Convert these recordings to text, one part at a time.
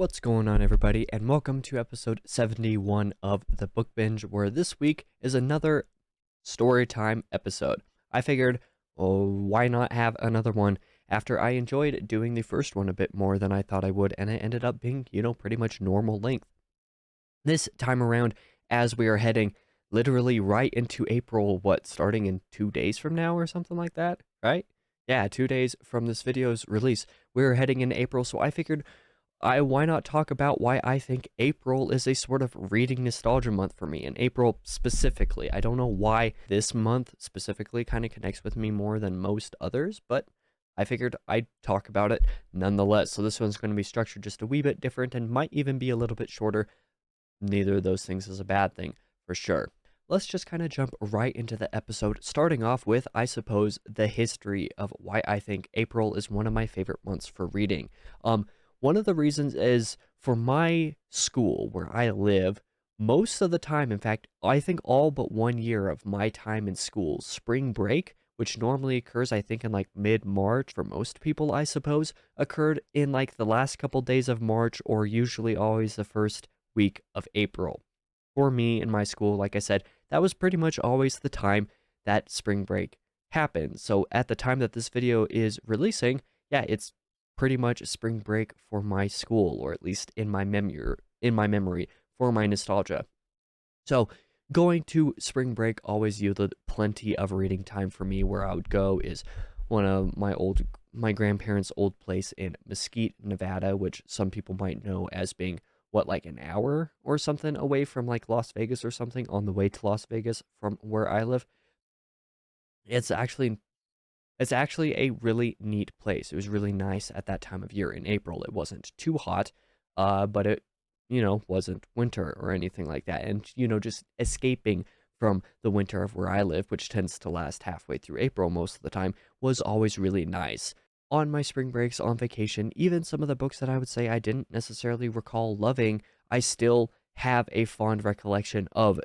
What's going on, everybody, and welcome to episode 71 of the Book Binge, where this week is another story time episode. I figured, well, why not have another one after I enjoyed doing the first one a bit more than I thought I would, and it ended up being, pretty much normal length. This time around, as we are heading literally right into April, starting in 2 days from now or something like that, right? Yeah, 2 days from this video's release, we're heading into April, so I figured why not talk about why I think April is a sort of reading nostalgia month for me, and April specifically. I don't know why this month specifically kind of connects with me more than most others, but I figured I'd talk about it nonetheless. So this one's going to be structured just a wee bit different and might even be a little bit shorter. Neither of those things is a bad thing, for sure. Let's just kind of jump right into the episode, starting off with, I suppose, the history of why I think April is one of my favorite months for reading. One of the reasons is for my school where I live, most of the time, in fact, I think all but 1 year of my time in school, spring break, which normally occurs, I think, in like mid-March for most people, I suppose, occurred in like the last couple days of March or usually always the first week of April. For me in my school, like I said, that was pretty much always the time that spring break happened. So at the time that this video is releasing, yeah, it's pretty much spring break for my school, or at least in my memory, for my nostalgia. So going to spring break always yielded plenty of reading time for me. Where I would go is one of my grandparents' old place in Mesquite, Nevada, which some people might know as being like an hour or something away from like Las Vegas or something, on the way to Las Vegas from where I live. It's actually a really neat place. It was really nice at that time of year in April. It wasn't too hot, but it, wasn't winter or anything like that. And, just escaping from the winter of where I live, which tends to last halfway through April most of the time, was always really nice. On my spring breaks, on vacation, even some of the books that I would say I didn't necessarily recall loving, I still have a fond recollection of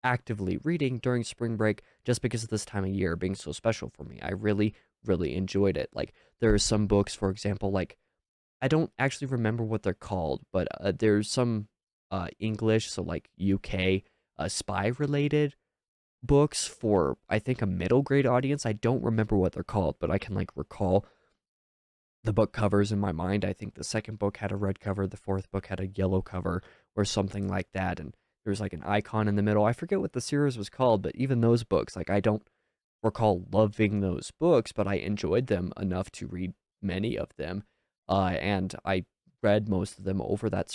actively reading during spring break just because of this time of year being so special for me. I really, really enjoyed it. Like, there are some books, for example, like, I don't actually remember what they're called, but there's some English, so like UK, spy related books for, I think, a middle grade audience. I don't remember what they're called, but I can like recall the book covers in my mind. I think the second book had a red cover, the fourth book had a yellow cover, or something like that, and there's like an icon in the middle. I forget what the series was called, but even those books, like, I don't recall loving those books, but I enjoyed them enough to read many of them, and I read most of them over that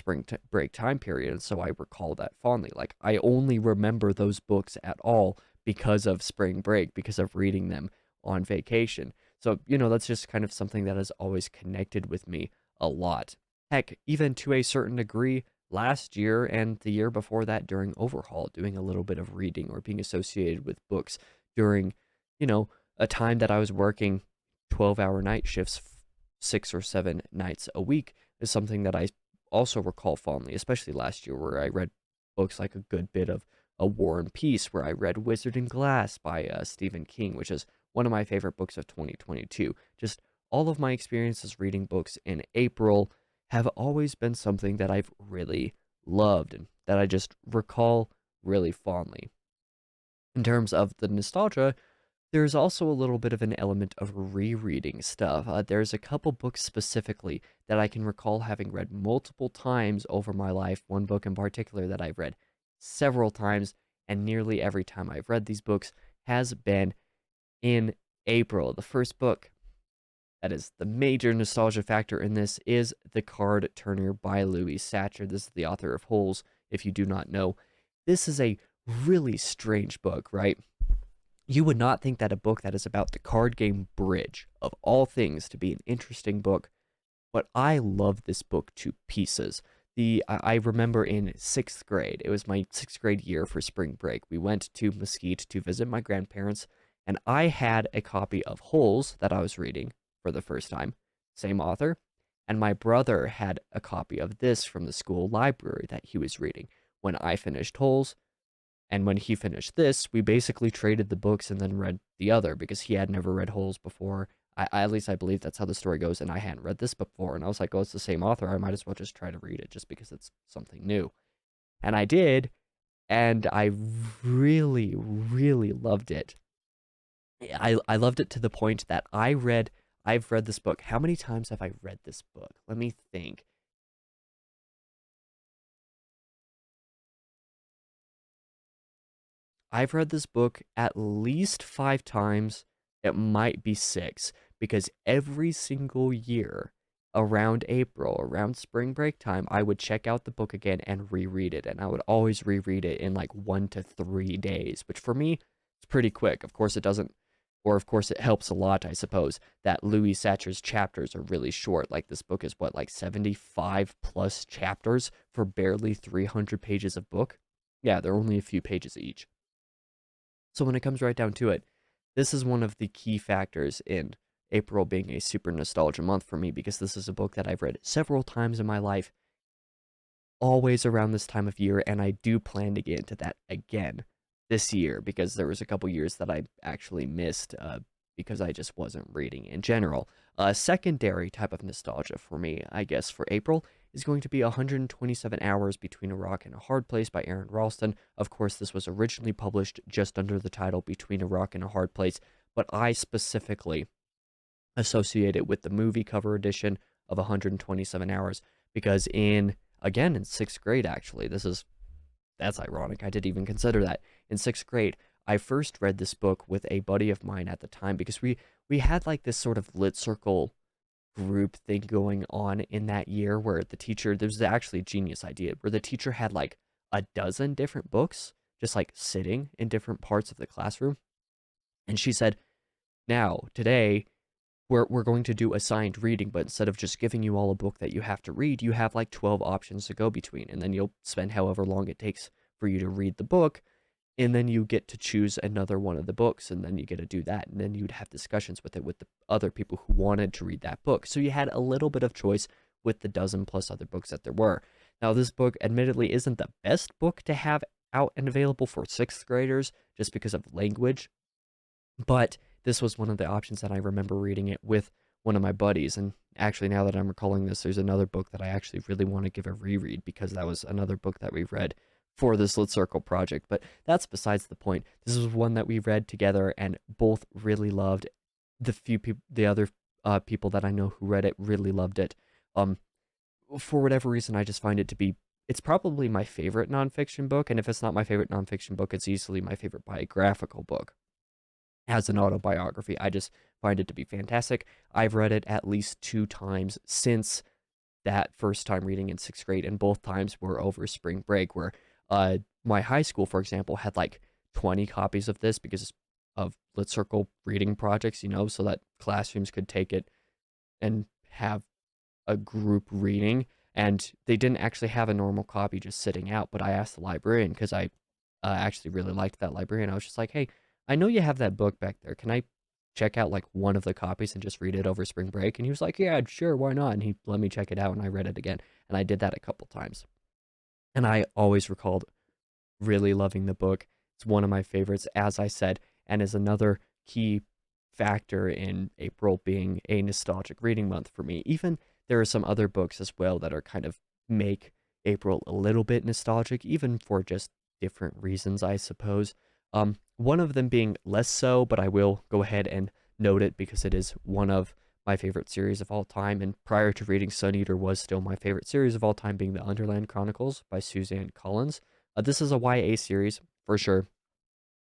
break time period, and so I recall that fondly. Like, I only remember those books at all because of spring break, because of reading them on vacation. So, that's just kind of something that has always connected with me a lot. Heck, even to a certain degree, last year and the year before that during overhaul, doing a little bit of reading or being associated with books during, a time that I was working 12-hour night shifts, 6 or 7 nights a week, is something that I also recall fondly, especially last year, where I read books like a good bit of A War and Peace, where I read Wizard and Glass by Stephen King, which is one of my favorite books of 2022. Just all of my experiences reading books in April have always been something that I've really loved and that I just recall really fondly. In terms of the nostalgia, there's also a little bit of an element of rereading stuff. There's a couple books specifically that I can recall having read multiple times over my life. One book in particular that I've read several times, and nearly every time I've read these books has been in April. The first book that is the major nostalgia factor in this is The Card Turner by Louise Satcher. This is the author of Holes, if you do not know. This is a really strange book, right? You would not think that a book that is about the card game Bridge, of all things, to be an interesting book, but I love this book to pieces. I remember in 6th grade, it was my 6th grade year for spring break. We went to Mesquite to visit my grandparents, and I had a copy of Holes that I was reading for the first time, same author, and my brother had a copy of this from the school library that he was reading. When I finished Holes, and when he finished this, we basically traded the books and then read the other, because he had never read Holes before. At least I believe that's how the story goes, and I hadn't read this before, and I was like, oh, it's the same author. I might as well just try to read it just because it's something new. And I did, and I really, really loved it. I loved it to the point that I've read this book. How many times have I read this book? Let me think. I've read this book at least 5 times. It might be six, because every single year around April, around spring break time, I would check out the book again and reread it. And I would always reread it in like 1 to 3 days, which for me, it's pretty quick. Of course, it doesn't, or of course, it helps a lot, I suppose, that Louis Satcher's chapters are really short. Like this book is what, like 75 plus chapters for barely 300 pages of book? Yeah, they're only a few pages each. So when it comes right down to it, this is one of the key factors in April being a super nostalgia month for me, because this is a book that I've read several times in my life, always around this time of year, and I do plan to get into that again this year, because there was a couple years that I actually missed because I just wasn't reading in general. A secondary type of nostalgia for me, I guess, for April is going to be 127 Hours Between a Rock and a Hard Place by Aaron Ralston. Of course, this was originally published just under the title Between a Rock and a Hard Place, but I specifically associate it with the movie cover edition of 127 Hours, because again, in sixth grade, actually, that's ironic. I didn't even consider that. In sixth grade, I first read this book with a buddy of mine at the time, because we had like this sort of lit circle group thing going on in that year, where the teacher, there was actually a genius idea where the teacher had like a dozen different books just like sitting in different parts of the classroom. And she said, now, today, we're going to do assigned reading, but instead of just giving you all a book that you have to read, you have like 12 options to go between, and then you'll spend however long it takes for you to read the book, and then you get to choose another one of the books, and then you get to do that, and then you'd have discussions with it with the other people who wanted to read that book. So you had a little bit of choice with the dozen plus other books that there were. Now, this book admittedly isn't the best book to have out and available for sixth graders just because of language, but this was one of the options that I remember reading it with one of my buddies. And actually, now that I'm recalling this, there's another book that I actually really want to give a reread, because that was another book that we read for this Lit Circle project. But that's besides the point. This was one that we read together and both really loved. The other people that I know who read it really loved it. Um, for whatever reason, I just find it to be. It's probably my favorite nonfiction book, and if it's not my favorite nonfiction book, it's easily my favorite biographical book as an autobiography. I just find it to be fantastic. I've read it at least 2 times since that first time reading in sixth grade, and both times were over spring break, where my high school, for example, had like 20 copies of this because of Lit Circle reading projects, so that classrooms could take it and have a group reading. And they didn't actually have a normal copy just sitting out, but I asked the librarian, because I actually really liked that librarian. I was just like, hey, I know you have that book back there. Can I check out like one of the copies and just read it over spring break? And he was like, yeah, sure, why not? And he let me check it out, and I read it again. And I did that a couple times. And I always recalled really loving the book. It's one of my favorites, as I said, and is another key factor in April being a nostalgic reading month for me. Even there are some other books as well that are kind of make April a little bit nostalgic, even for just different reasons, I suppose. One of them being less so, but I will go ahead and note it because it is one of my favorite series of all time. And prior to reading Sun Eater was still my favorite series of all time, being the Underland Chronicles by Suzanne Collins. This is a YA series for sure,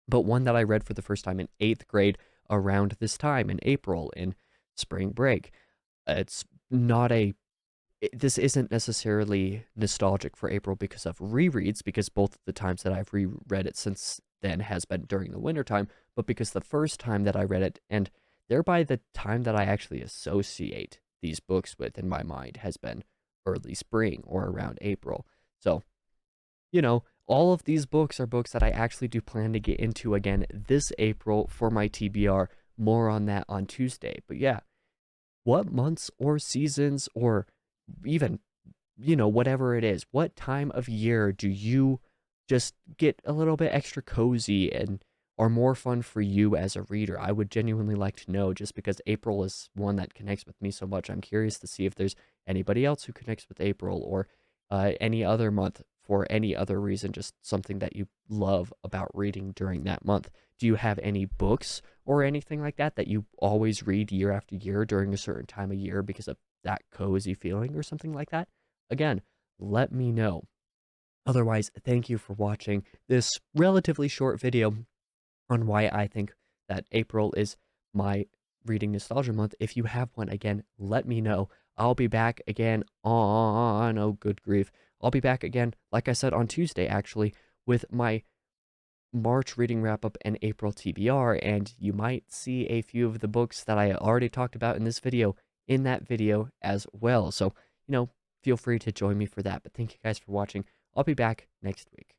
but one that I read for the first time in eighth grade around this time in April in spring break. It's not a this isn't necessarily nostalgic for April because of rereads, because both of the times that I've reread it since then has been during the wintertime, but because the first time that I read it, and thereby the time that I actually associate these books with in my mind, has been early spring or around April. So, all of these books are books that I actually do plan to get into again this April for my TBR. More on that on Tuesday. But yeah, what months or seasons, or even, whatever it is, what time of year do you just get a little bit extra cozy and are more fun for you as a reader? I would genuinely like to know, just because April is one that connects with me so much. I'm curious to see if there's anybody else who connects with April, or any other month for any other reason, just something that you love about reading during that month. Do you have any books or anything like that that you always read year after year during a certain time of year because of that cozy feeling or something like that? Again, let me know. Otherwise, thank you for watching this relatively short video on why I think that April is my reading nostalgia month. If you have one, again, let me know. I'll be back again on, oh, good grief. I'll be back again, like I said, on Tuesday, actually, with my March reading wrap up and April TBR, and you might see a few of the books that I already talked about in this video in that video as well. So, feel free to join me for that. But thank you guys for watching. I'll be back next week.